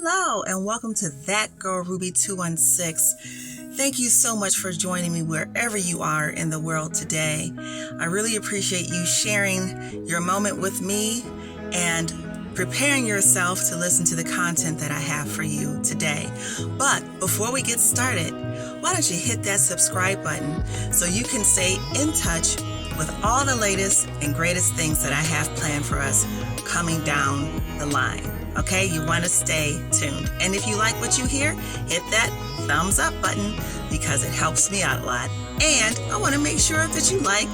Hello, and welcome to That Girl Ruby 216. Thank you so much for joining me wherever you are in the world today. I really appreciate you sharing your moment with me and preparing yourself to listen to the content that I have for you today. But before we get started, why don't you hit that subscribe button so you can stay in touch with all the latest and greatest things that I have planned for us coming down the line. Okay, you want to stay tuned. And if you like what you hear, hit that thumbs up button because it helps me out a lot. And I want to make sure that you like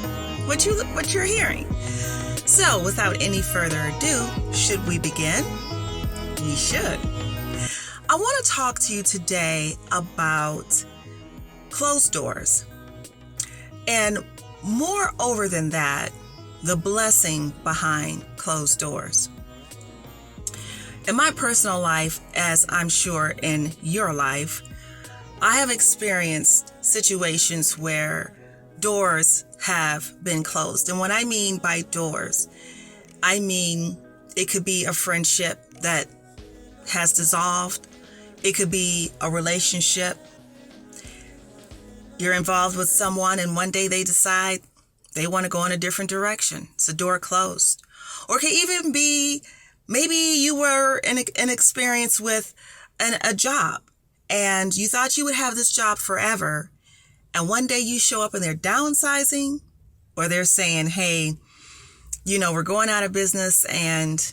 what you're hearing. So without any further ado, should we begin? We should. I want to talk to you today about closed doors. And moreover than that, the blessing behind closed doors. In my personal life, as I'm sure in your life, I have experienced situations where doors have been closed. And what I mean by doors, I mean it could be a friendship that has dissolved. It could be a relationship. You're involved with someone and one day they decide they want to go in a different direction. It's a door closed. Or it could even be maybe you were in an experience with a job and you thought you would have this job forever. And one day you show up and they're downsizing or they're saying, hey, we're going out of business, and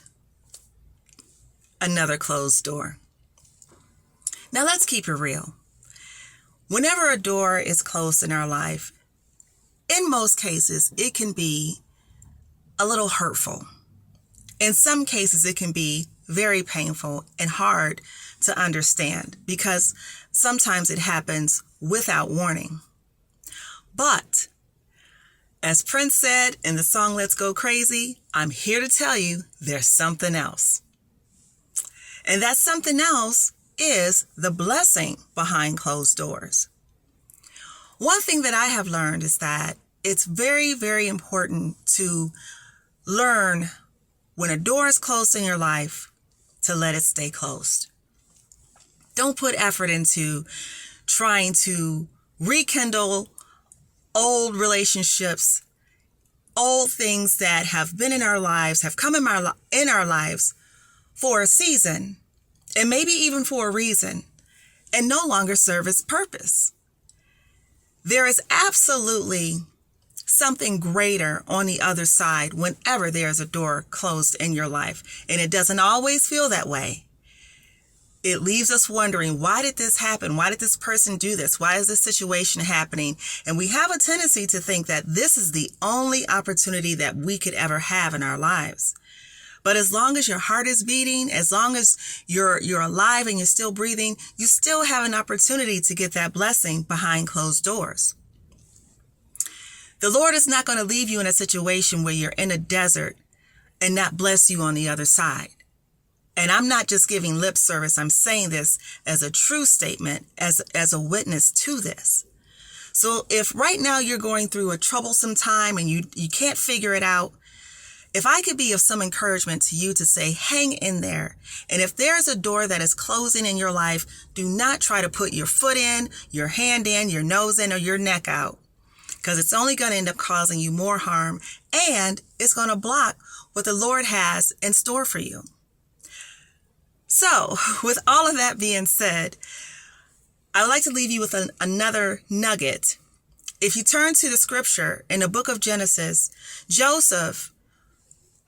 another closed door. Now let's keep it real. Whenever a door is closed in our life, in most cases, it can be a little hurtful. In some cases, it can be very painful and hard to understand because sometimes it happens without warning. But as Prince said in the song Let's Go Crazy, I'm here to tell you there's something else. And that something else is the blessing behind closed doors. One thing that I have learned is that it's very, very important to learn when a door is closed in your life to let it stay closed. Don't put effort into trying to rekindle old relationships, old things that have been in our lives, have come in our lives for a season, and maybe even for a reason, and no longer serve its purpose. There is absolutely something greater on the other side whenever there's a door closed in your life. And it doesn't always feel that way. It leaves us wondering, why did this happen? Why did this person do this? Why is this situation happening? And we have a tendency to think that this is the only opportunity that we could ever have in our lives. But as long as your heart is beating, as long as you're alive and you're still breathing, you still have an opportunity to get that blessing behind closed doors. The Lord is not going to leave you in a situation where you're in a desert and not bless you on the other side. And I'm not just giving lip service. I'm saying this as a true statement, as a witness to this. So if right now you're going through a troublesome time and you can't figure it out, if I could be of some encouragement to you to say, hang in there. And if there's a door that is closing in your life, do not try to put your foot in, your hand in, your nose in, or your neck out. Because it's only going to end up causing you more harm, and it's going to block what the Lord has in store for you. So, with all of that being said, I would like to leave you with another nugget. If you turn to the scripture in the book of Genesis, Joseph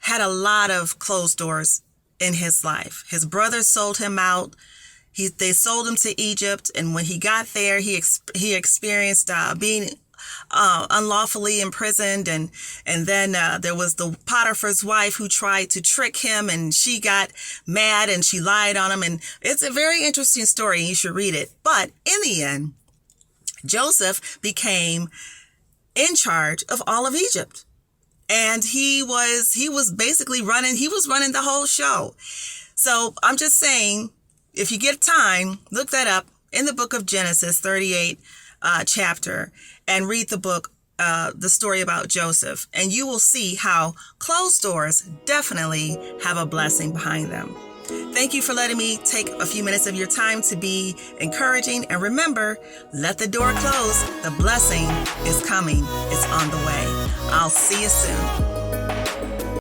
had a lot of closed doors in his life. His brothers sold him out. They sold him to Egypt, and when he got there, he experienced being unlawfully imprisoned, and then there was the Potiphar's wife who tried to trick him, and she got mad and she lied on him, and it's a very interesting story and you should read it. But in the end, Joseph became in charge of all of Egypt, and he was basically running the whole show. So I'm just saying, if you get time, look that up in the book of Genesis 38 chapter and read the book, the story about Joseph, and you will see how closed doors definitely have a blessing behind them. Thank you for letting me take a few minutes of your time to be encouraging. And remember, let the door close. The blessing is coming. It's on the way. I'll see you soon.